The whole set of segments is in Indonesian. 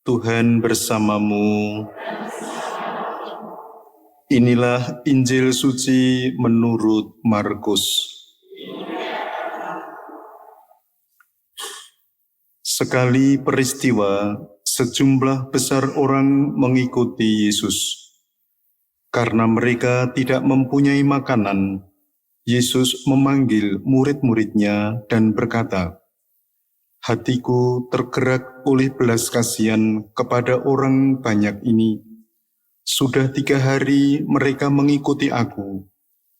Tuhan bersamamu. Inilah Injil suci menurut Markus. Sekali peristiwa, sejumlah besar orang mengikuti Yesus. Karena mereka tidak mempunyai makanan, Yesus memanggil murid-muridnya dan berkata, "Hatiku tergerak oleh belas kasihan kepada orang banyak ini. Sudah 3 hari mereka mengikuti aku,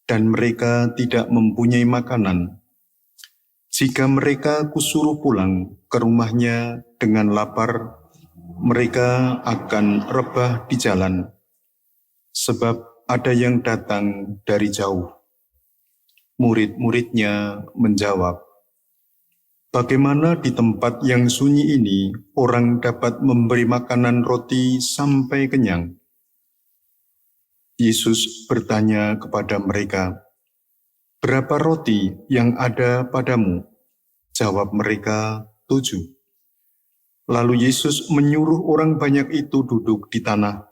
dan mereka tidak mempunyai makanan. Jika mereka kusuruh pulang ke rumahnya dengan lapar, mereka akan rebah di jalan, sebab ada yang datang dari jauh." Murid-muridnya menjawab, "Bagaimana di tempat yang sunyi ini orang dapat memberi makanan roti sampai kenyang?" Yesus bertanya kepada mereka, "Berapa roti yang ada padamu?" Jawab mereka, 7. Lalu Yesus menyuruh orang banyak itu duduk di tanah.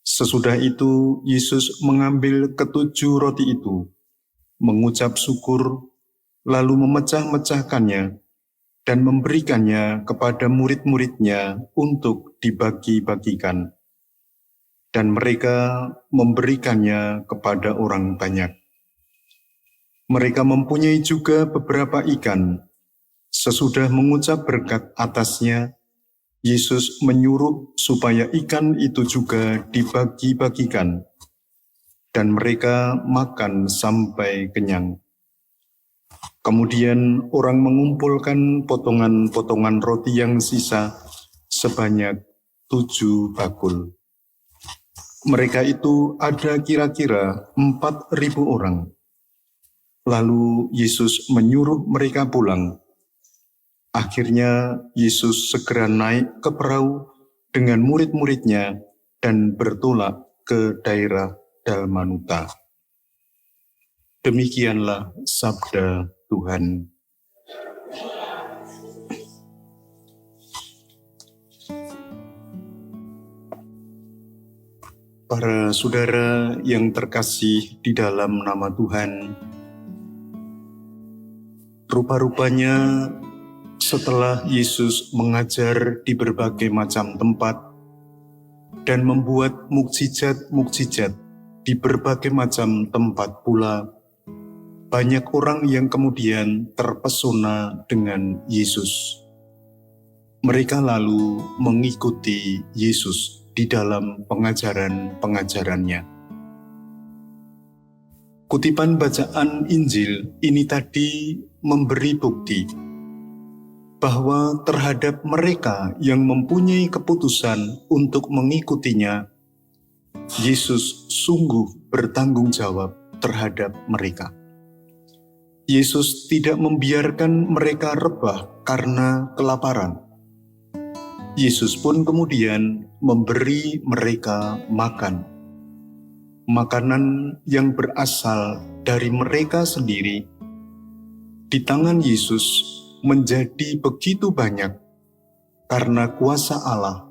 Sesudah itu Yesus mengambil ke-7 roti itu, mengucap syukur, lalu memecah-mecahkannya dan memberikannya kepada murid-muridnya untuk dibagi-bagikan. Dan mereka memberikannya kepada orang banyak. Mereka mempunyai juga beberapa ikan. Sesudah mengucap berkat atasnya, Yesus menyuruh supaya ikan itu juga dibagi-bagikan. Dan mereka makan sampai kenyang. Kemudian orang mengumpulkan potongan-potongan roti yang sisa sebanyak 7 bakul. Mereka itu ada kira-kira 4.000 orang. Lalu Yesus menyuruh mereka pulang. Akhirnya Yesus segera naik ke perahu dengan murid-muridnya dan bertolak ke daerah Dalmanuta. Demikianlah sabda Tuhan. Para saudara yang terkasih di dalam nama Tuhan, rupa-rupanya setelah Yesus mengajar di berbagai macam tempat dan membuat mukjizat-mukjizat di berbagai macam tempat pula, banyak orang yang kemudian terpesona dengan Yesus. Mereka lalu mengikuti Yesus di dalam pengajaran-pengajarannya. Kutipan bacaan Injil ini tadi memberi bukti bahwa terhadap mereka yang mempunyai keputusan untuk mengikutinya, Yesus sungguh bertanggung jawab terhadap mereka. Yesus tidak membiarkan mereka rebah karena kelaparan. Yesus pun kemudian memberi mereka makan. Makanan yang berasal dari mereka sendiri. Di tangan Yesus menjadi begitu banyak karena kuasa Allah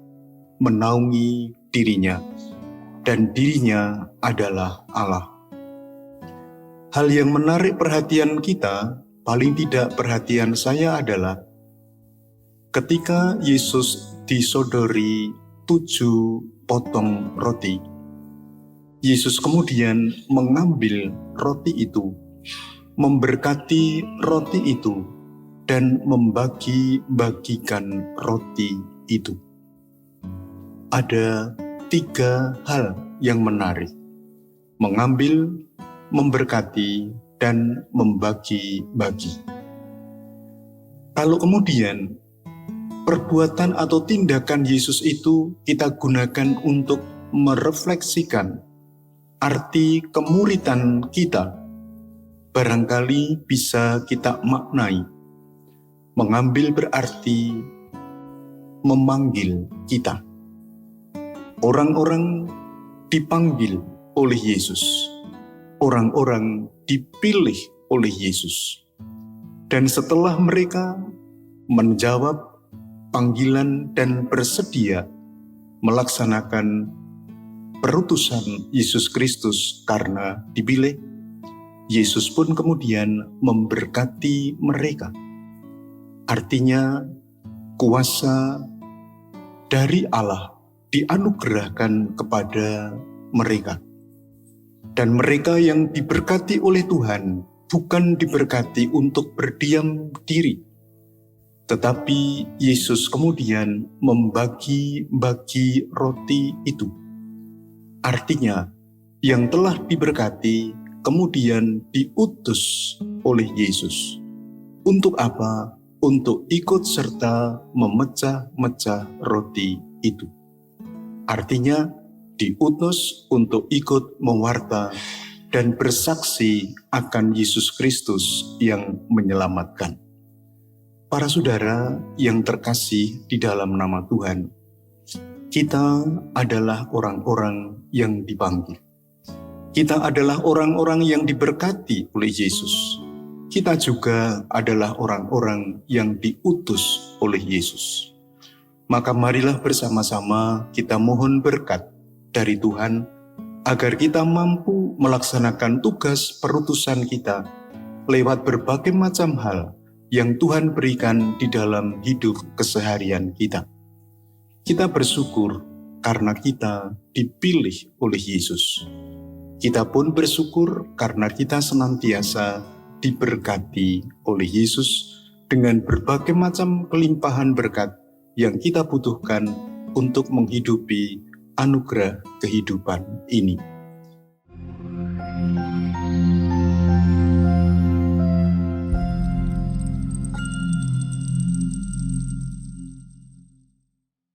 menaungi dirinya, dan dirinya adalah Allah. Hal yang menarik perhatian kita, paling tidak perhatian saya adalah ketika Yesus disodori 7 potong roti, Yesus kemudian mengambil roti itu, memberkati roti itu, dan membagi-bagikan roti itu. Ada 3 hal yang menarik: mengambil, memberkati, dan membagi-bagi. Kalau kemudian perbuatan atau tindakan Yesus itu kita gunakan untuk merefleksikan arti kemuridan kita, barangkali bisa kita maknai. Mengambil berarti memanggil kita. Orang-orang dipanggil oleh Yesus. Orang-orang dipilih oleh Yesus. Dan setelah mereka menjawab panggilan dan bersedia melaksanakan perutusan Yesus Kristus karena dipilih, Yesus pun kemudian memberkati mereka. Artinya, kuasa dari Allah dianugerahkan kepada mereka. Dan mereka yang diberkati oleh Tuhan bukan diberkati untuk berdiam diri, tetapi Yesus kemudian membagi-bagi roti itu. Artinya, yang telah diberkati kemudian diutus oleh Yesus. Untuk apa? Untuk ikut serta memecah-mecah roti itu. Artinya, diutus untuk ikut mewarta dan bersaksi akan Yesus Kristus yang menyelamatkan. Para saudara yang terkasih di dalam nama Tuhan, kita adalah orang-orang yang dipanggil. Kita adalah orang-orang yang diberkati oleh Yesus. Kita juga adalah orang-orang yang diutus oleh Yesus. Maka marilah bersama-sama kita mohon berkat dari Tuhan agar kita mampu melaksanakan tugas perutusan kita lewat berbagai macam hal yang Tuhan berikan di dalam hidup keseharian kita. Kita bersyukur karena kita dipilih oleh Yesus. Kita pun bersyukur karena kita senantiasa diberkati oleh Yesus dengan berbagai macam kelimpahan berkat yang kita butuhkan untuk menghidupi anugerah kehidupan ini.